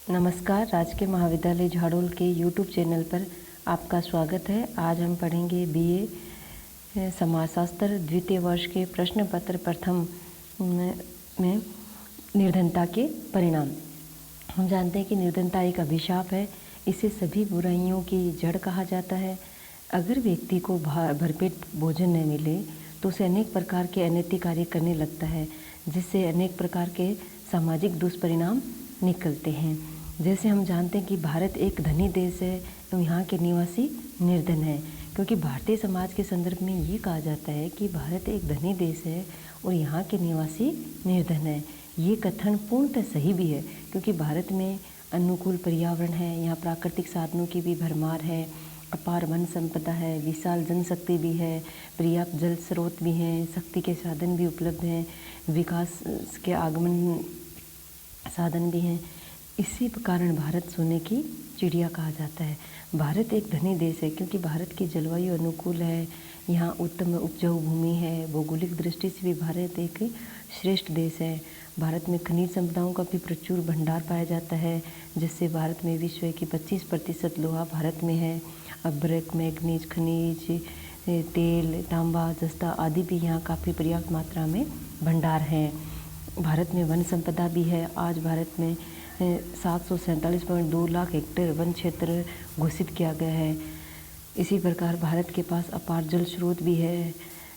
नमस्कार। राजकीय महाविद्यालय झाड़ोल के यूट्यूब चैनल पर आपका स्वागत है। आज हम पढ़ेंगे बीए समाजशास्त्र द्वितीय वर्ष के प्रश्न पत्र प्रथम में निर्धनता के परिणाम। हम जानते हैं कि निर्धनता एक अभिशाप है। इसे सभी बुराइयों की जड़ कहा जाता है। अगर व्यक्ति को भरपेट भोजन न मिले तो उसे अनेक प्रकार के अनैतिक कार्य करने लगता है, जिससे अनेक प्रकार के सामाजिक दुष्परिणाम निकलते हैं। जैसे हम जानते हैं कि भारत एक धनी देश है और यहाँ के निवासी निर्धन है, क्योंकि भारतीय समाज के संदर्भ में ये कहा जाता है कि भारत एक धनी देश है और यहाँ के निवासी निर्धन है। ये कथन पूर्णतः सही भी है, क्योंकि भारत में अनुकूल पर्यावरण है, यहाँ प्राकृतिक साधनों की भी भरमार है, अपार वन संपदा है, विशाल जनशक्ति भी है, पर्याप्त जल स्रोत भी हैं, शक्ति के साधन भी उपलब्ध हैं, विकास के आगमन साधन भी हैं। इसी कारण भारत सोने की चिड़िया कहा जाता है। भारत एक धनी देश है क्योंकि भारत की जलवायु अनुकूल है, यहाँ उत्तम उपजाऊ भूमि है। भौगोलिक दृष्टि से भी भारत एक श्रेष्ठ देश है। भारत में खनिज संपदाओं का भी प्रचुर भंडार पाया जाता है, जिससे भारत में विश्व की 25% लोहा भारत में है। अभ्रक, मैग्नीज, खनिज, तेल, तांबा, जस्ता आदि भी यहाँ काफ़ी पर्याप्त मात्रा में भंडार हैं। भारत में वन संपदा भी है। आज भारत में 747.2 लाख हेक्टेयर वन क्षेत्र घोषित किया गया है। इसी प्रकार भारत के पास अपार जल स्रोत भी है।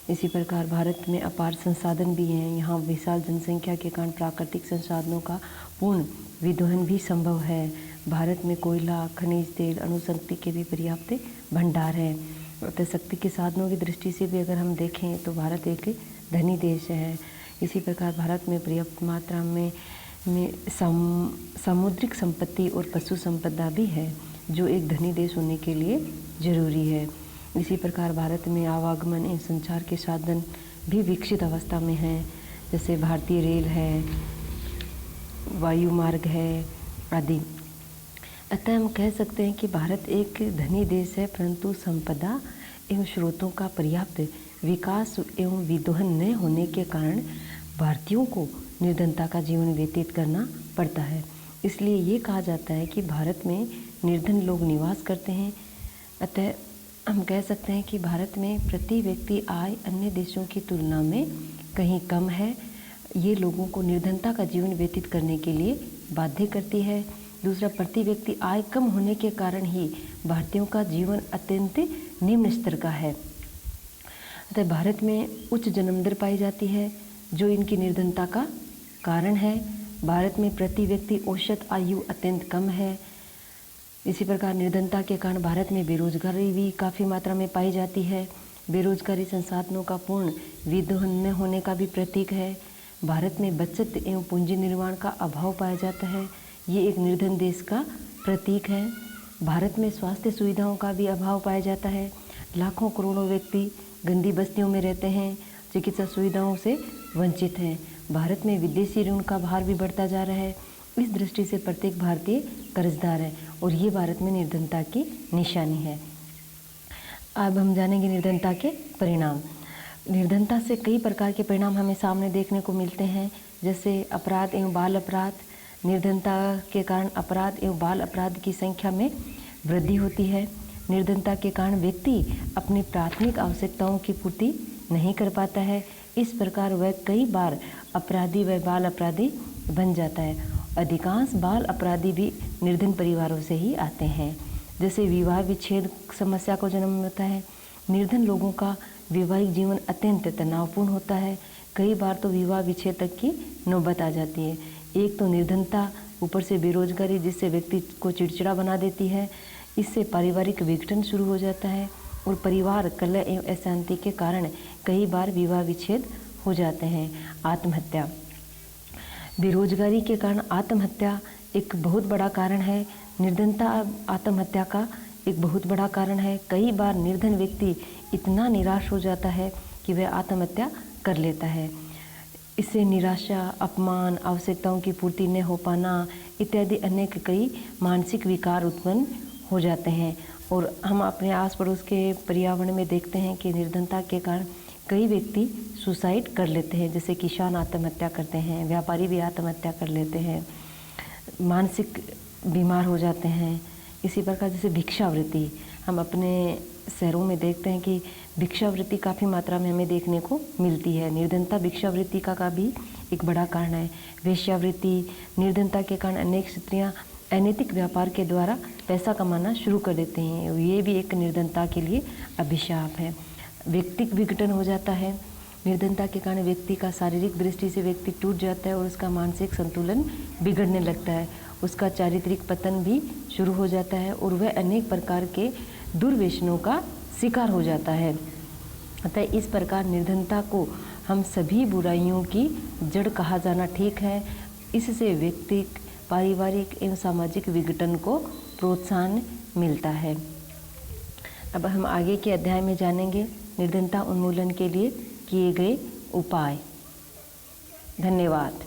इसी प्रकार भारत में अपार संसाधन भी हैं। यहाँ विशाल जनसंख्या के कारण प्राकृतिक संसाधनों का पूर्ण विदोहन भी संभव है। भारत में कोयला, खनिज तेल, अणुशक्ति के भी पर्याप्त भंडार हैं। अतः शक्ति के साधनों की दृष्टि से भी अगर हम देखें तो भारत एक धनी देश है। इसी प्रकार भारत में पर्याप्त मात्रा में सामुद्रिक संपत्ति और पशु संपदा भी है, जो एक धनी देश होने के लिए जरूरी है। इसी प्रकार भारत में आवागमन एवं संचार के साधन भी विकसित अवस्था में हैं, जैसे भारतीय रेल है, वायु मार्ग है आदि। अतः हम कह सकते हैं कि भारत एक धनी देश है, परंतु संपदा एवं स्रोतों का पर्याप्त विकास एवं विदोहन न होने के कारण भारतीयों को निर्धनता का जीवन व्यतीत करना पड़ता है। इसलिए ये कहा जाता है कि भारत में निर्धन लोग निवास करते हैं। अतः हम कह सकते हैं कि भारत में प्रति व्यक्ति आय अन्य देशों की तुलना में कहीं कम है। ये लोगों को निर्धनता का जीवन व्यतीत करने के लिए बाध्य करती है। दूसरा, प्रति व्यक्ति आय कम होने के कारण ही भारतीयों का जीवन अत्यंत निम्न स्तर का है। अतः भारत में उच्च जन्म दर पाई जाती है, जो इनकी निर्धनता का कारण है। भारत में प्रति व्यक्ति औसत आयु अत्यंत कम है। इसी प्रकार निर्धनता के कारण भारत में बेरोजगारी भी काफ़ी मात्रा में पाई जाती है। बेरोजगारी संसाधनों का पूर्ण विदोहन न होने का भी प्रतीक है। भारत में बचत एवं पूंजी निर्माण का अभाव पाया जाता है। ये एक निर्धन देश का प्रतीक है। भारत में स्वास्थ्य सुविधाओं का भी अभाव पाया जाता है। लाखों करोड़ों व्यक्ति गंदी बस्तियों में रहते हैं, चिकित्सा सुविधाओं से वंचित हैं। भारत में विदेशी ऋण का भार भी बढ़ता जा रहा है। इस दृष्टि से प्रत्येक भारतीय कर्जदार है और ये भारत में निर्धनता की निशानी है। अब हम जानेंगे निर्धनता के परिणाम। निर्धनता से कई प्रकार के परिणाम हमें सामने देखने को मिलते हैं, जैसे अपराध एवं बाल अपराध। निर्धनता के कारण अपराध एवं बाल अपराध की संख्या में वृद्धि होती है। निर्धनता के कारण व्यक्ति अपनी प्राथमिक आवश्यकताओं की पूर्ति नहीं कर पाता है। इस प्रकार वह कई बार अपराधी व बाल अपराधी बन जाता है। अधिकांश बाल अपराधी भी निर्धन परिवारों से ही आते हैं। जैसे विवाह विच्छेद समस्या को जन्म होता है। निर्धन लोगों का वैवाहिक जीवन अत्यंत तनावपूर्ण होता है। कई बार तो विवाह विच्छेद तक की नौबत आ जाती है। एक तो निर्धनता, ऊपर से बेरोजगारी, जिससे व्यक्ति को चिड़चिड़ा बना देती है। इससे पारिवारिक विघटन शुरू हो जाता है और परिवार कलह एवं अशांति के कारण कई बार विवाह विच्छेद हो जाते हैं। आत्महत्या, बेरोजगारी के कारण आत्महत्या एक बहुत बड़ा कारण है। निर्धनता आत्महत्या का एक बहुत बड़ा कारण है। कई बार निर्धन व्यक्ति इतना निराश हो जाता है कि वह आत्महत्या कर लेता है। इससे निराशा, अपमान, आवश्यकताओं की पूर्ति न हो पाना इत्यादि अनेक कई मानसिक विकार उत्पन्न हो जाते हैं। और हम अपने आस पड़ोस के पर्यावरण में देखते हैं कि निर्धनता के कारण कई व्यक्ति सुसाइड कर लेते हैं। जैसे किसान आत्महत्या करते हैं, व्यापारी भी आत्महत्या कर लेते हैं। मानसिक बीमार हो जाते हैं। इसी प्रकार जैसे भिक्षावृत्ति, हम अपने शहरों में देखते हैं कि भिक्षावृत्ति काफ़ी मात्रा में हमें देखने को मिलती है। निर्धनता भिक्षावृत्ति का भी एक बड़ा कारण है। वेश्यावृत्ति, निर्धनता के कारण अनेक स्त्रियां अनैतिक व्यापार के द्वारा पैसा कमाना शुरू कर देते हैं। ये भी एक निर्धनता के लिए अभिशाप है। व्यक्तिक विघटन हो जाता है। निर्धनता के कारण व्यक्ति का शारीरिक दृष्टि से व्यक्ति टूट जाता है और उसका मानसिक संतुलन बिगड़ने लगता है। उसका चारित्रिक पतन भी शुरू हो जाता है और वह अनेक प्रकार के दुर्व्यसनों का शिकार हो जाता है। अतः इस प्रकार निर्धनता को हम सभी बुराइयों की जड़ कहा जाना ठीक है। इससे व्यक्तिक, पारिवारिक एवं सामाजिक विघटन को प्रोत्साहन मिलता है। अब हम आगे के अध्याय में जानेंगे निर्धनता उन्मूलन के लिए किए गए उपाय। धन्यवाद।